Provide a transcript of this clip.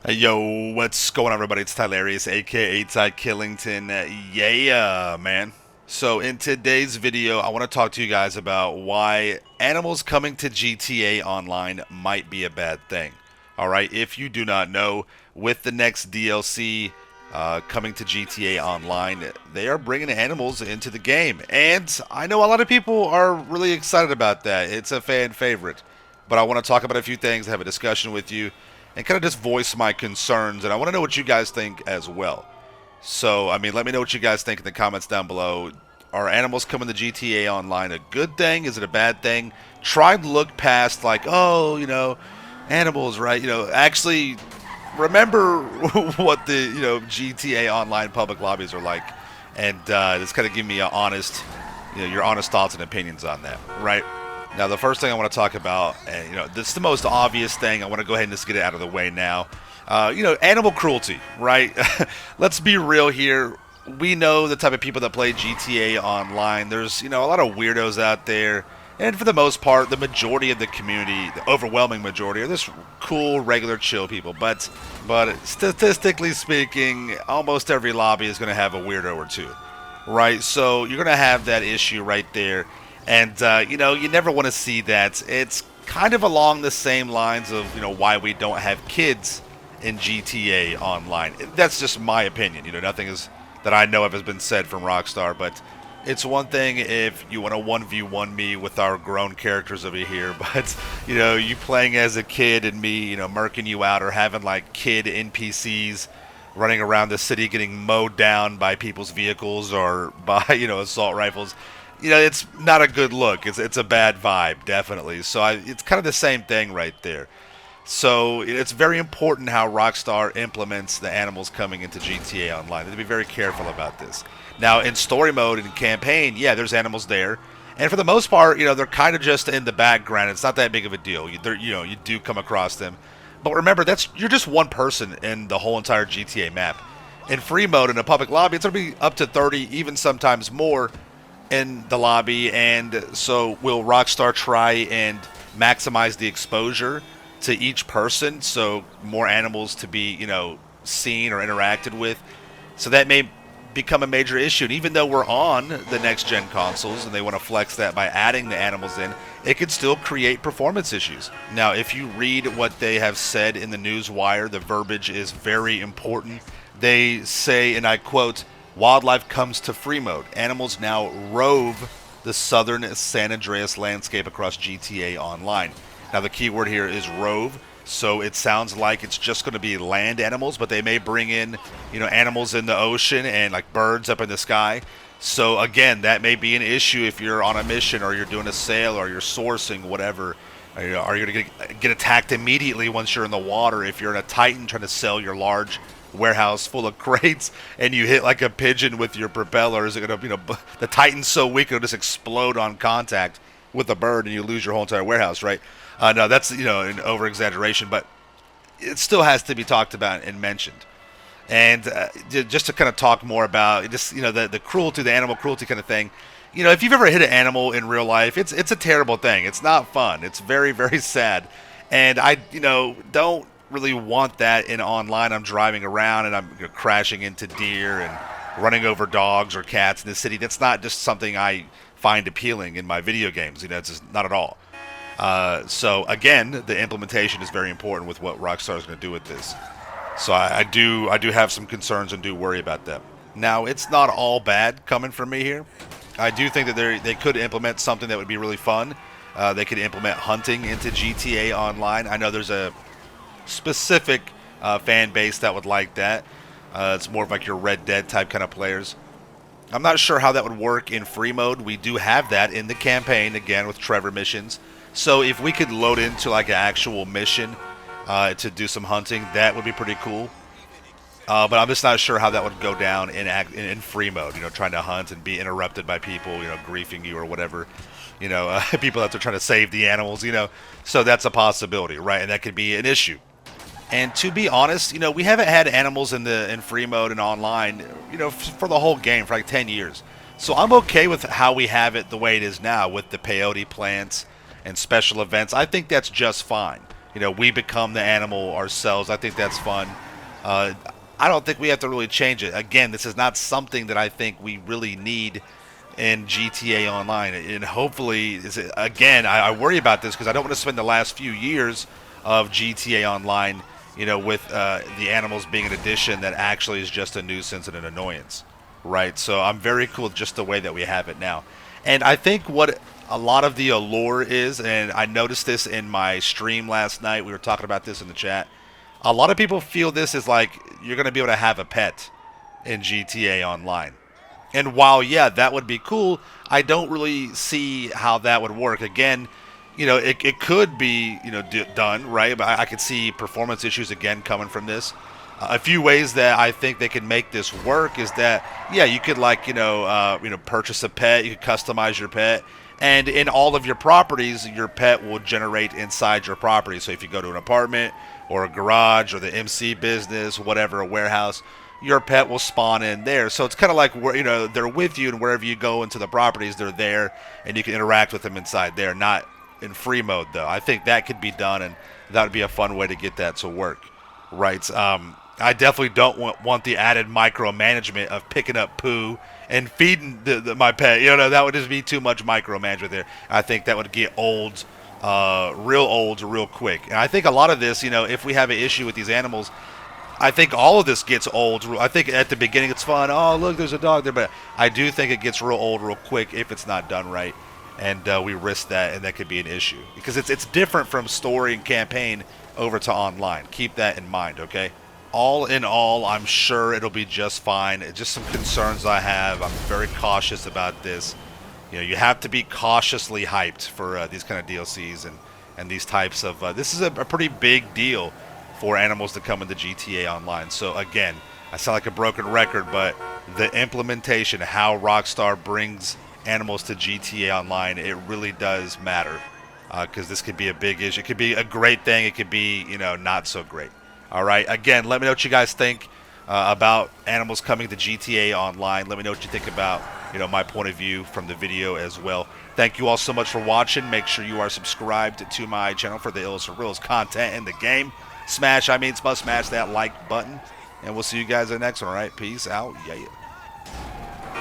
Hey, yo, what's going on, everybody? It's Tylarious, aka Ty Killington. Yeah, man. So, in today's video, I want to talk to you guys about why animals coming to GTA Online might be a bad thing. Alright, if you do not know, with the next DLC coming to GTA Online, they are bringing animals into the game. And I know a lot of people are really excited about that. It's a fan favorite. But I want to talk about a few things, have a discussion with you, and kind of just voice my concerns. And I want to know what you guys think as well. So, I mean, let me know what you guys think in the comments down below. Are animals coming to GTA Online a good thing? Is it a bad thing? Try and look past, like, oh, animals, right? Actually remember what the, GTA Online public lobbies are like. And just kind of give me a honest, your honest thoughts and opinions on that, right? Now, the first thing I want to talk about, and this is the most obvious thing. I want to go ahead and just get it out of the way now. Animal cruelty, right? Let's be real here. We know the type of people that play GTA Online. There's, a lot of weirdos out there. And for the most part, the majority of the community, the overwhelming majority, are just cool, regular, chill people. But statistically speaking, almost every lobby is going to have a weirdo or two, right? So you're going to have that issue right there. And, you never want to see that. It's kind of along the same lines of, why we don't have kids in GTA Online. That's just my opinion. Nothing is that I know of has been said from Rockstar, but it's one thing if you want to 1v1 me with our grown characters over here, but, you playing as a kid and me, murking you out or having, like, kid NPCs running around the city getting mowed down by people's vehicles or by, assault rifles. It's not a good look. It's a bad vibe, definitely. So it's kind of the same thing right there. So it's very important how Rockstar implements the animals coming into GTA Online. They have to be very careful about this. Now, in story mode and campaign, yeah, there's animals there, and for the most part, they're kind of just in the background. It's not that big of a deal. You do come across them, but remember, you're just one person in the whole entire GTA map. In free mode in a public lobby, it's gonna be up to 30, even sometimes more in the lobby. And so will Rockstar try and maximize the exposure to each person, so more animals to be, seen or interacted with? So that may become a major issue. And even though we're on the next gen consoles and they want to flex that by adding the animals in, it could still create performance issues. Now, if you read what they have said in the news wire, the verbiage is very important. They say, and I quote, "Wildlife comes to free mode. Animals now rove the southern San Andreas landscape across GTA Online." Now, the key word here is rove. So it sounds like it's just going to be land animals, but they may bring in, animals in the ocean and like birds up in the sky. So again, that may be an issue if you're on a mission or you're doing a sale or you're sourcing whatever. Are you going to get attacked immediately once you're in the water? If you're in a Titan trying to sell your large warehouse full of crates and you hit like a pigeon with your propeller, is it going to, the Titan's so weak it'll just explode on contact with a bird and you lose your whole entire warehouse, right? No, that's, an over exaggeration, but it still has to be talked about and mentioned. And just to kind of talk more about just, the cruelty, the animal cruelty kind of thing. If you've ever hit an animal in real life, it's a terrible thing. It's not fun. It's very, very sad. And I, don't really want that in online. I'm driving around and I'm crashing into deer and running over dogs or cats in the city. That's not just something I find appealing in my video games. It's just not at all. So again, the implementation is very important with what Rockstar is going to do with this. So I do have some concerns and do worry about them. Now, it's not all bad coming from me here. I do think that they could implement something that would be really fun. They could implement hunting into GTA Online. I know there's a specific fan base that would like that. It's more of like your Red Dead type kind of players. I'm not sure how that would work in free mode. We do have that in the campaign, again, with Trevor missions. So if we could load into like an actual mission to do some hunting, that would be pretty cool. But I'm just not sure how that would go down in free mode. Trying to hunt and be interrupted by people, griefing you or whatever. People that are trying to save the animals. So that's a possibility, right? And that could be an issue. And to be honest, we haven't had animals in free mode and online, for the whole game for like 10 years. So I'm okay with how we have it the way it is now with the peyote plants and special events. I think that's just fine. we become the animal ourselves. I think that's fun. I don't think we have to really change it. Again, this is not something that I think we really need in GTA Online. And hopefully, again, I worry about this because I don't want to spend the last few years of GTA Online, with the animals being an addition that actually is just a nuisance and an annoyance, right? So I'm very cool with just the way that we have it now. And I think what a lot of the allure is, and I noticed this in my stream last night, we were talking about this in the chat. A lot of people feel this is like you're going to be able to have a pet in GTA Online. And while, yeah, that would be cool, I don't really see how that would work. Again, it could be, done, right? But I could see performance issues again coming from this. A few ways that I think they can make this work is that, yeah, you could purchase a pet, you could customize your pet, and in all of your properties, your pet will generate inside your property. So if you go to an apartment or a garage or the MC business, whatever, a warehouse, your pet will spawn in there. So it's kind of like they're with you, and wherever you go into the properties, they're there, and you can interact with them inside there. Not in free mode though. I think that could be done, and that would be a fun way to get that to work, right? I definitely don't want the added micromanagement of picking up poo and feeding my pet. That would just be too much micromanagement there. I think that would get old, real old, real quick. And I think a lot of this, if we have an issue with these animals, I think all of this gets old. I think at the beginning it's fun. Oh, look, there's a dog there. But I do think it gets real old real quick if it's not done right. And we risk that, and that could be an issue. Because it's different from story and campaign over to online. Keep that in mind, okay? All in all, I'm sure it'll be just fine. It's just some concerns I have. I'm very cautious about this. You have to be cautiously hyped for these kind of DLCs and these types of... this is a pretty big deal for animals to come into GTA Online. So again, I sound like a broken record, but the implementation, how Rockstar brings animals to GTA Online, it really does matter, because this could be a big issue. It could be a great thing. It could be, not so great. All right. Again, let me know what you guys think about animals coming to GTA Online. Let me know what you think about, my point of view from the video as well. Thank you all so much for watching. Make sure you are subscribed to my channel for the illest and realest content in the game. Smash that like button, and we'll see you guys in the next one. All right, peace out. Yeah.